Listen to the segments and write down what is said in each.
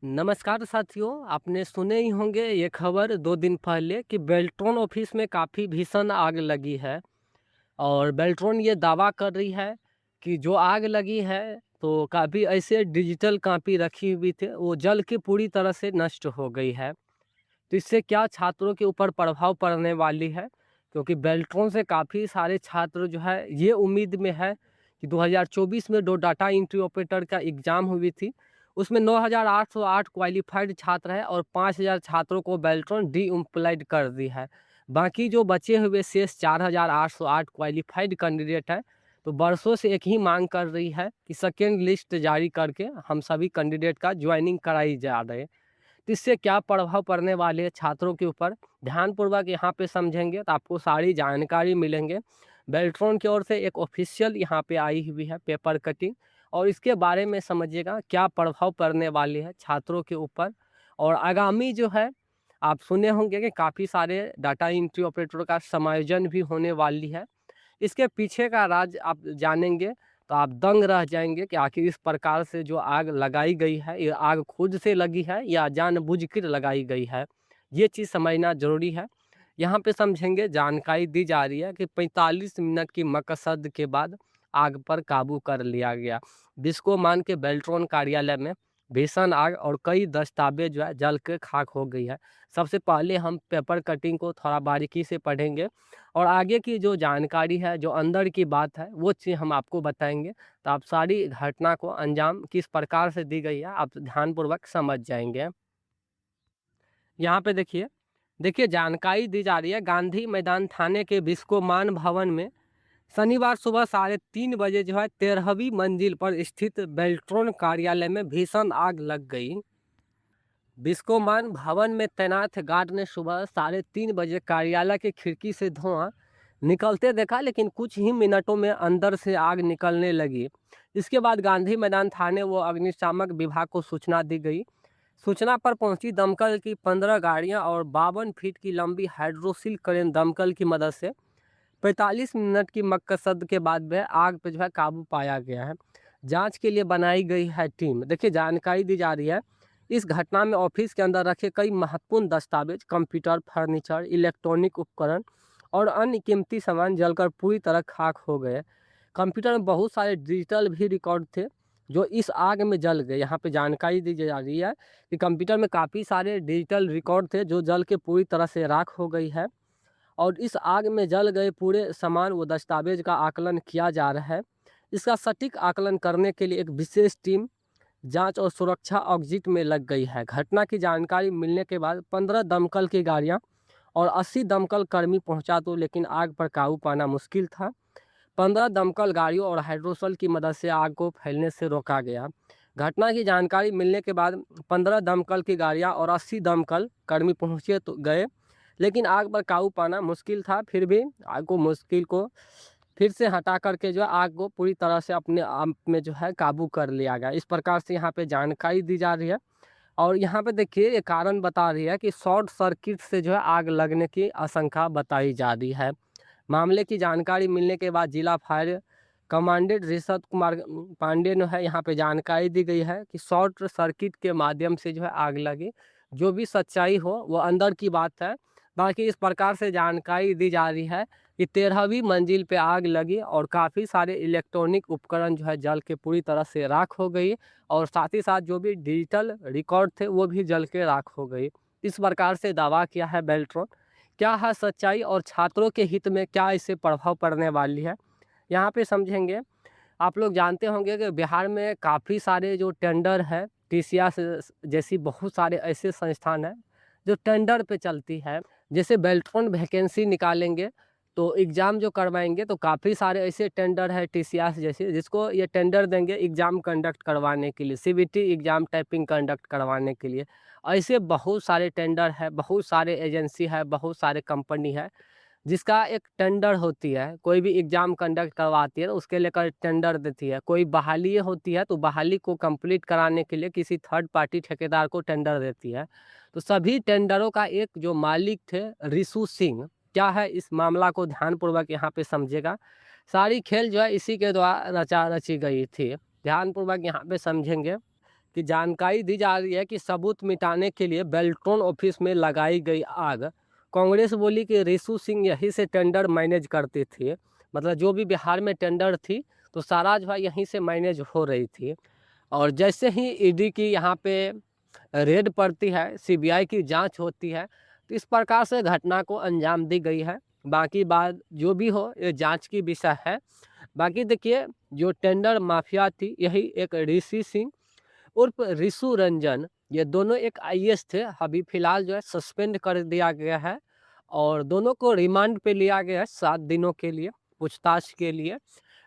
नमस्कार साथियों, आपने सुने ही होंगे ये खबर 2 दिन पहले कि बेल्ट्रॉन ऑफिस में काफ़ी भीषण आग लगी है। और बेल्ट्रॉन ये दावा कर रही है कि जो आग लगी है तो काफ़ी ऐसे डिजिटल कॉपी रखी हुई थी, वो जल के पूरी तरह से नष्ट हो गई है। तो इससे क्या छात्रों के ऊपर प्रभाव पड़ने वाली है, क्योंकि बेल्ट्रॉन से काफ़ी सारे छात्र जो है ये उम्मीद में है कि 2024 में जो डाटा एंट्री ऑपरेटर का एग्ज़ाम हुई थी, उसमें 9,808 क्वालिफाइड छात्र हैं और 5,000 छात्रों को बेल्ट्रॉन डीएम्प्लॉयड कर दी है। बाकी जो बचे हुए शेष 4,808 क्वालिफाइड कैंडिडेट हैं, तो बरसों से एक ही मांग कर रही है कि सेकेंड लिस्ट जारी करके हम सभी कैंडिडेट का ज्वाइनिंग कराई जा रहे हैं। तो इससे क्या प्रभाव पड़ने वाले हैं छात्रों के ऊपर, ध्यानपूर्वक यहाँ पे समझेंगे तो आपको सारी जानकारी मिलेंगे। बेल्ट्रॉन की ओर से एक ऑफिशियल यहाँ पे आई हुई है पेपर कटिंग, और इसके बारे में समझिएगा क्या प्रभाव पड़ने वाले हैं छात्रों के ऊपर। और आगामी जो है, आप सुने होंगे कि काफ़ी सारे डाटा एंट्री ऑपरेटर का समायोजन भी होने वाली है। इसके पीछे का राज आप जानेंगे तो आप दंग रह जाएंगे कि आखिर इस प्रकार से जो आग लगाई गई है, ये आग खुद से लगी है या जानबूझकर लगाई गई है, ये चीज़ समझना जरूरी है। यहाँ पे समझेंगे, जानकारी दी जा रही है कि 45 मिनट की मकसद के बाद आग पर काबू कर लिया गया। जिसको मान के बेल्ट्रॉन कार्यालय में भीषण आग और कई दस्तावेज जो है जल के खाक हो गई है। सबसे पहले हम पेपर कटिंग को थोड़ा बारीकी से पढ़ेंगे, और आगे की जो जानकारी है, जो अंदर की बात है, वो चीज़ हम आपको बताएँगे। तो आप सारी घटना को अंजाम किस प्रकार से दी गई है, आप ध्यानपूर्वक समझ जाएँगे। यहाँ पे देखिए जानकारी दी जा रही है, गांधी मैदान थाने के बिस्कोमान भवन में शनिवार सुबह 3:30 बजे जो है 13वीं मंजिल पर स्थित बेल्ट्रॉन कार्यालय में भीषण आग लग गई। बिस्कोमान भवन में तैनात गार्ड ने सुबह 3:30 बजे कार्यालय की खिड़की से धुआं निकलते देखा, लेकिन कुछ ही मिनटों में अंदर से आग निकलने लगी। इसके बाद गांधी मैदान थाने व अग्निशामक विभाग को सूचना दी गई। सूचना पर पहुंची दमकल की 15 गाड़ियां और 52 फीट की लंबी हाइड्रोसिल क्रेन दमकल की मदद से 45 मिनट की मकसद के बाद वह आग पर जो है काबू पाया गया है। जांच के लिए बनाई गई है टीम। देखिए जानकारी दी जा रही है, इस घटना में ऑफिस के अंदर रखे कई महत्वपूर्ण दस्तावेज, कंप्यूटर, फर्नीचर, इलेक्ट्रॉनिक उपकरण और अन्य कीमती सामान जलकर पूरी तरह खाक हो गए। कंप्यूटर में बहुत सारे डिजिटल भी रिकॉर्ड थे जो इस आग में जल गए। यहाँ पे जानकारी दी जा रही है कि कंप्यूटर में काफ़ी सारे डिजिटल रिकॉर्ड थे जो जल के पूरी तरह से राख हो गई है। और इस आग में जल गए पूरे सामान व दस्तावेज का आकलन किया जा रहा है। इसका सटीक आकलन करने के लिए एक विशेष टीम जांच और सुरक्षा ऑग्जिट में लग गई है। घटना की जानकारी मिलने के बाद 15 दमकल की गाड़ियां और 80 दमकल कर्मी पहुंचा, तो लेकिन आग पर काबू पाना मुश्किल था। 15 दमकल गाड़ियों और हाइड्रोसल की मदद से आग को फैलने से रोका गया। घटना की जानकारी मिलने के बाद 15 दमकल की गाड़ियां और 80 दमकल कर्मी पहुंचे तो गए, लेकिन आग पर काबू पाना मुश्किल था। फिर भी आग को मुश्किल को फिर से हटा करके जो है आग को पूरी तरह से अपने आप में जो है काबू कर लिया गया। इस प्रकार से यहाँ पे जानकारी दी जा रही है। और यहाँ पे देखिए ये कारण बता रही है कि शॉर्ट सर्किट से जो है आग लगने की आशंका बताई जा रही है। मामले की जानकारी मिलने के बाद जिला फायर कमांडेंट ऋषभ कुमार पांडे ने है यहाँ पे जानकारी दी गई है कि शॉर्ट सर्किट के माध्यम से जो है आग लगी। जो भी सच्चाई हो वो अंदर की बात है। बाकी इस प्रकार से जानकारी दी जा रही है कि 13वीं मंजिल पे आग लगी और काफ़ी सारे इलेक्ट्रॉनिक उपकरण जो है जल के पूरी तरह से राख हो गई, और साथ ही साथ जो भी डिजिटल रिकॉर्ड थे वो भी जल के राख हो गई। इस प्रकार से दावा किया है बेल्ट्रॉन। क्या है सच्चाई और छात्रों के हित में क्या इससे प्रभाव पड़ने वाली है, यहाँ पे समझेंगे। आप लोग जानते होंगे कि बिहार में काफ़ी सारे जो टेंडर है, टीसीएस जैसी बहुत सारे ऐसे संस्थान हैं जो टेंडर पे चलती है। जैसे बेल्ट्रॉन वैकेंसी निकालेंगे तो एग्ज़ाम जो करवाएंगे, तो काफ़ी सारे ऐसे टेंडर है टीसीएस जैसे, जिसको ये टेंडर देंगे एग्ज़ाम कंडक्ट करवाने के लिए, सीबीटी एग्ज़ाम टाइपिंग कंडक्ट करवाने के लिए। ऐसे बहुत सारे टेंडर है, बहुत सारे एजेंसी है, बहुत सारे कंपनी है जिसका एक टेंडर होती है। कोई भी एग्ज़ाम कंडक्ट करवाती है तो उसके लेकर टेंडर देती है। कोई बहाली होती है तो बहाली को कंप्लीट कराने के लिए किसी थर्ड पार्टी ठेकेदार को टेंडर देती है। तो सभी टेंडरों का एक जो मालिक थे रिशु सिंह, क्या है इस मामला को ध्यानपूर्वक यहाँ पे समझेगा। सारी खेल जो है इसी के द्वारा रचा रची गई थी। ध्यानपूर्वक यहाँ पे समझेंगे कि जानकारी दी जा रही है कि सबूत मिटाने के लिए बेल्ट्रॉन ऑफिस में लगाई गई आग। कांग्रेस बोली कि रिशु सिंह यहीं से टेंडर मैनेज करते थे, मतलब जो भी बिहार में टेंडर थी तो सारा जो है यहीं से मैनेज हो रही थी। और जैसे ही ईडी की यहाँ पे रेड पड़ती है, सीबीआई की जांच होती है, तो इस प्रकार से घटना को अंजाम दी गई है। बाकी बात जो भी हो ये जांच की विषय है। बाकी देखिए जो टेंडर माफिया थी यही एक ऋषि सिंह उर्फ रिशु रंजन, ये दोनों एक आईएएस थे। अभी फिलहाल जो है सस्पेंड कर दिया गया है और दोनों को रिमांड पे लिया गया है 7 दिनों के लिए पूछताछ के लिए।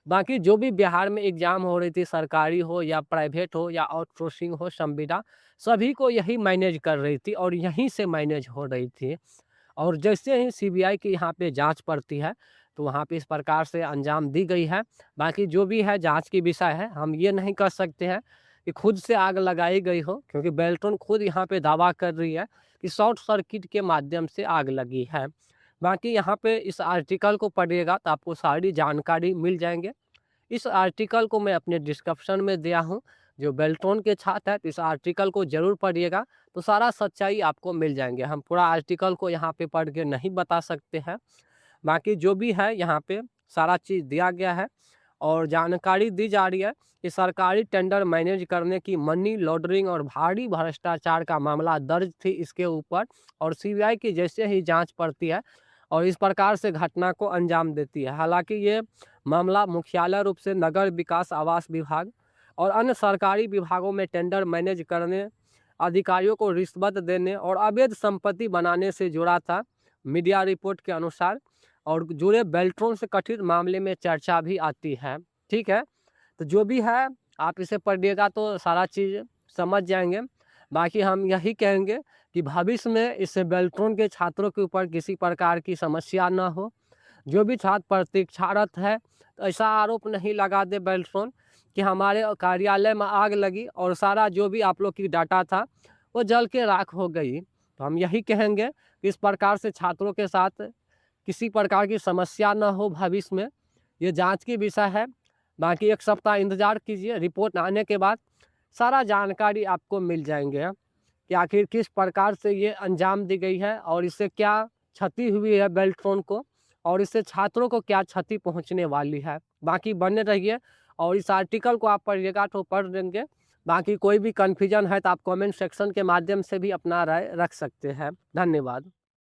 बाकी जो भी बिहार में एग्जाम हो रही थी, सरकारी हो या प्राइवेट हो या आउटसोर्सिंग हो, संविदा, सभी को यही मैनेज कर रही थी और यहीं से मैनेज हो रही थी। और जैसे ही सीबीआई की यहाँ पे जांच पड़ती है तो वहाँ पे इस प्रकार से अंजाम दी गई है। बाकी जो भी है जांच की विषय है, हम ये नहीं कर सकते हैं कि खुद से आग लगाई गई हो, क्योंकि बेल्ट्रॉन खुद यहाँ पे दावा कर रही है कि शॉर्ट सर्किट के माध्यम से आग लगी है। बाकी यहाँ पे इस आर्टिकल को पढ़िएगा तो आपको सारी जानकारी मिल जाएंगे। इस आर्टिकल को मैं अपने डिस्क्रिप्शन में दिया हूँ। जो बेल्ट्रॉन के छात्र हैं तो इस आर्टिकल को ज़रूर पढ़िएगा, तो सारा सच्चाई आपको मिल जाएंगे। हम पूरा आर्टिकल को यहाँ पे पढ़ के नहीं बता सकते हैं। बाकी जो भी है यहाँ पे सारा चीज़ दिया गया है और जानकारी दी जा रही है कि सरकारी टेंडर मैनेज करने की मनी लॉन्ड्रिंग और भारी भ्रष्टाचार का मामला दर्ज थी इसके ऊपर। और सीबीआई की जैसे ही जांच पड़ती है और इस प्रकार से घटना को अंजाम देती है। हालांकि ये मामला मुख्यालय रूप से नगर विकास आवास विभाग और अन्य सरकारी विभागों में टेंडर मैनेज करने, अधिकारियों को रिश्वत देने और अवैध संपत्ति बनाने से जुड़ा था, मीडिया रिपोर्ट के अनुसार। और जुड़े बेल्ट्रॉन से कथित मामले में चर्चा भी आती है। ठीक है, तो जो भी है आप इसे पढ़िएगा तो सारा चीज़ समझ जाएंगे। बाकी हम यही कहेंगे कि भविष्य में इस बेल्ट्रॉन के छात्रों के ऊपर किसी प्रकार की समस्या ना हो। जो भी छात्र प्रतीक्षारत है तो ऐसा आरोप नहीं लगा दे बेल्ट्रॉन कि हमारे कार्यालय में आग लगी और सारा जो भी आप लोग की डाटा था वो जल के राख हो गई। तो हम यही कहेंगे कि इस प्रकार से छात्रों के साथ किसी प्रकार की समस्या ना हो भविष्य में। ये जांच की विषय है। बाकी 1 सप्ताह इंतज़ार कीजिए, रिपोर्ट आने के बाद सारा जानकारी आपको मिल जाएंगे कि आखिर किस प्रकार से ये अंजाम दी गई है और इससे क्या क्षति हुई है बेल्ट्रॉन को और इससे छात्रों को क्या क्षति पहुंचने वाली है। बाकी बने रहिए और इस आर्टिकल को आप पढ़िएगा तो पढ़ लेंगे। बाकी कोई भी कन्फ्यूजन है तो आप कमेंट सेक्शन के माध्यम से भी अपना राय रख सकते हैं। धन्यवाद।